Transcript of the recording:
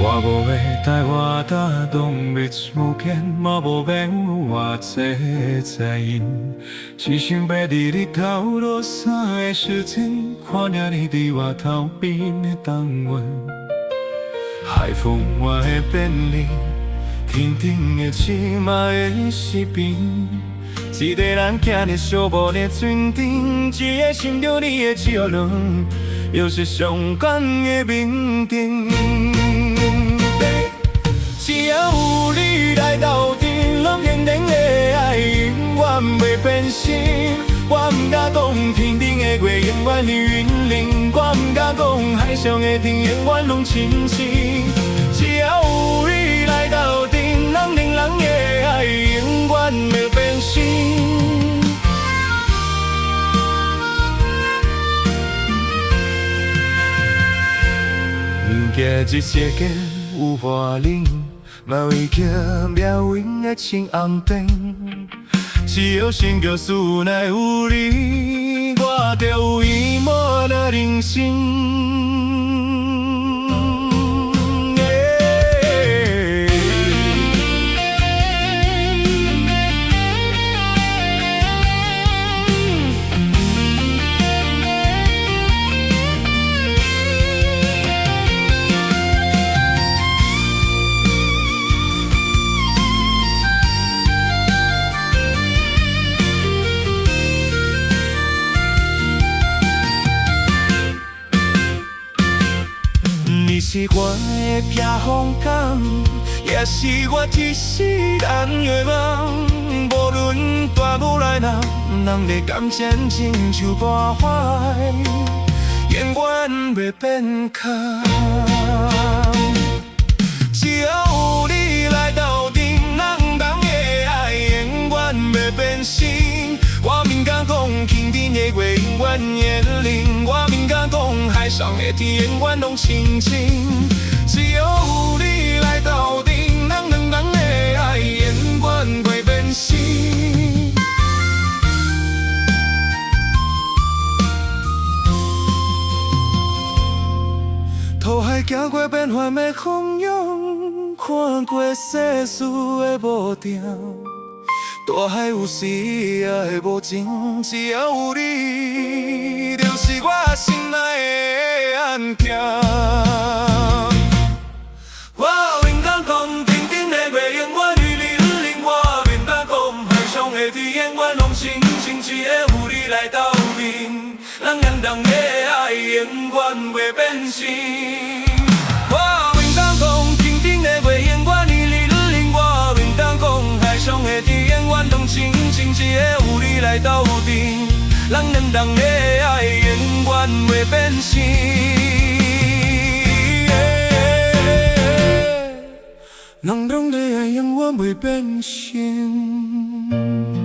我无要带我搭动蜜无间，嘛无免有偌济在因，只想要伫日头落山的时阵，看见你伫我头边的动阮。海风我会变冷，天顶的星嘛会失眠。一个人行在寂寞的船顶，一个想着你的笑容，又是上港的明灯。只要有你来斗阵，咱天顶的爱永远袂变心。我不敢讲天顶的月永远是云林，我不敢讲海上的天永远拢清醒。只要有你来斗阵，咱两人的爱永远袂变心。物件一世间有外人。嘛为叫命运的青红灯，只要心叫思奈有你，我就有圆满的人生。你是我的避风港，也是我一世人的梦。无论大雨来闹，咱的感情亲像大海，永远袂变空。只要有你来斗阵，咱人的爱永远袂变心。我不敢讲天顶的月永远年龄，我不敢讲海上的天永远拢清清。只要有你来斗阵，咱两人的爱永远袂变心。渡海行过变幻的风涌，看过世事的无常。大海有时也会无情，只要有你，就是我心内的安定。我不敢讲天顶的月永远与你相邻，我不敢讲海上的天永远拢清清，只要有你来斗阵，咱两人的爱永远袂变心。我不敢讲天顶的月永远与你相邻，我不敢讲海上的天永远拢清清，只要有你来斗阵，咱两人的爱永远袂变心。咱两的爱永远袂变心。